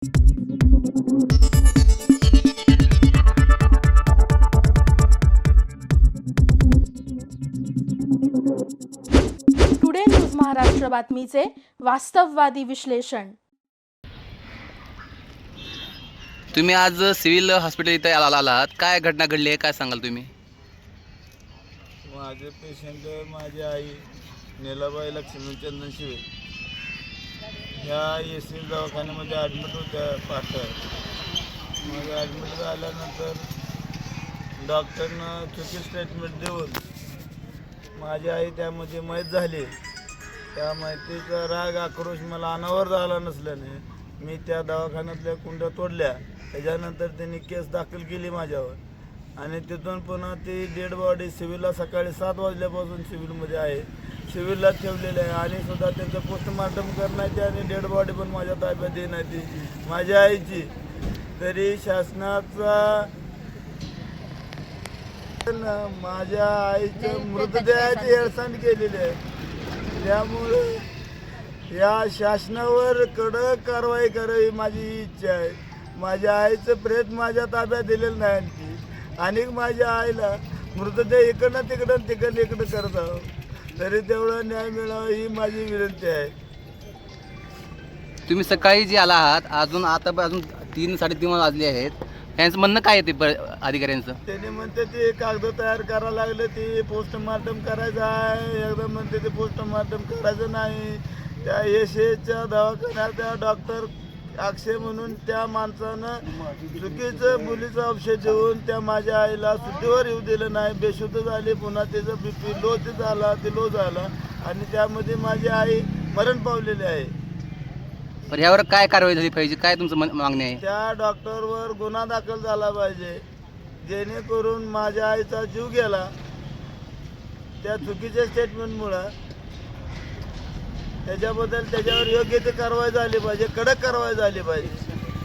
Today news Maharashtra बातमीचे वास्तववादी विश्लेषण। तुम्ही आज सिव्हिल हॉस्पिटल इथे आलात, काय घटना घडली आहे, काय सांगाल तुम्ही? माझे पेशंट माझी आई नीलाबाई लक्ष्मीचंदन शिवे ह्या एसी दवाखान्यामध्ये ॲडमिट होत्या पाटण. मग ॲडमिट झाल्यानंतर डॉक्टरनं चुकी स्टेटमेंट देऊन माझी आई त्यामध्ये मयत झाली. त्या माहितीचा राग आक्रोश मला अनावर झाला नसल्याने मी त्या दवाखान्यातल्या कुंड्या तोडल्या. त्याच्यानंतर त्यांनी केस दाखल केली माझ्यावर आणि तिथून पुन्हा ती डेड बॉडी सिव्हिलला सकाळी 7 वाजल्यापासून सिव्हिलमध्ये आहे, सिव्हिलला ठेवलेले आहे आणि सुद्धा त्यांचं पोस्टमार्टम करण्याची आणि डेड बॉडी पण माझ्या ताब्यात देण्याची माझ्या आईची. तरी शासनाचा माझ्या आईचं मृतदेहाची हेळसांड केलेली आहे. त्यामुळे या शासनावर कडक कारवाई करावी माझी इच्छा आहे. माझ्या आईचं प्रेत माझ्या ताब्यात दिलेलं नाही आणखी आणि माझ्या आईला मृतदेह इकडनं तिकडं करत आहोत, तरी तेवढा न्याय मिळावा ही माझी विनंती आहे. तुम्ही सकाळी जे आला आहात, अजून 3-3:30 वाजले आहेत, त्यांचं म्हणणं काय आहे ते अधिकाऱ्यांचं? त्याने म्हणते ते कागद तयार करायला लागले, ते पोस्टमार्टम करायचं आहे. एकदा म्हणते ते पोस्टमार्टम करायचं नाही. त्या यशच्या दवाखान्यात त्या डॉक्टर अक्षय म्हणून त्या माणसानं चुकीचं मुलीचं औषध देऊन त्या माझ्या आईला शुद्धीवर येऊ दिलं नाही. बेशुद्ध झाली, पुन्हा त्याचं BP लो झाला आणि त्यामध्ये माझी आई मरण पावलेली आहे. पण यावर काय कारवाई झाली पाहिजे, काय तुमचं मागणी आहे? त्या डॉक्टरवर गुन्हा दाखल झाला पाहिजे, जेणेकरून माझ्या आईचा जीव गेला त्या चुकीच्या स्टेटमेंटमुळं. त्याच्यावर योग्य ती कारवाई झाली पाहिजे, कडक कारवाई झाली पाहिजे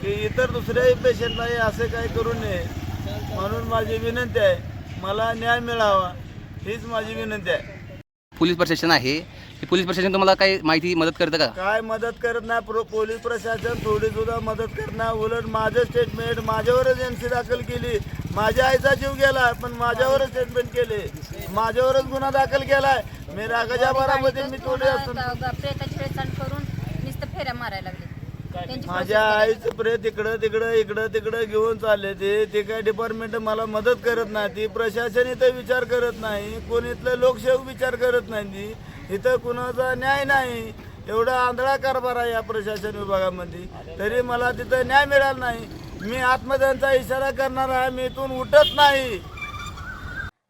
की इतर दुसऱ्याही पेशंटलाही असे काही करू नये. म्हणून माझी विनंती आहे, मला न्याय मिळावा हीच माझी विनंती आहे. पोलीस प्रशासन आहे, हे पोलीस प्रशासन तुम्हाला काही माहिती मदत करतं का? काय मदत करत नाही पोलीस प्रशासन, थोडी सुद्धा मदत करत नाही. उलट माझं स्टेटमेंट माझ्यावरच NC दाखल केली. माझ्या आईचा जीव गेला पण माझ्यावरच स्टेटमेंट केले, माझ्यावरच गुन्हा दाखल केलाय. मी रागाच्या भरामध्ये मी थोडे असून करून नुसतं फेऱ्या मारायला लागले. माझ्या आईचं प्रेत इकडं तिकडं घेऊन चालले. ते काय डिपार्टमेंट मला मदत करत नाही, ती प्रशासन इथं विचार करत नाही, कोण इथलं लोकसेवक विचार करत नाही, इथं कुणाचा न्याय नाही. एवढा आंधळा कारभार आहे या प्रशासन विभागामध्ये, तरी मला तिथं न्याय मिळाला नाही. मी आत्महत्यांचा इशारा करणार आहे, मी इथून उठत नाही.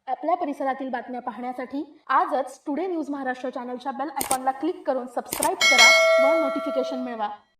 आपल्या परिसरातील बातम्या पाहण्यासाठी आजच टुडे न्यूज महाराष्ट्र चॅनलच्या बेल आयकॉनला क्लिक करून सबस्क्राईब करा व नोटिफिकेशन मिळवा.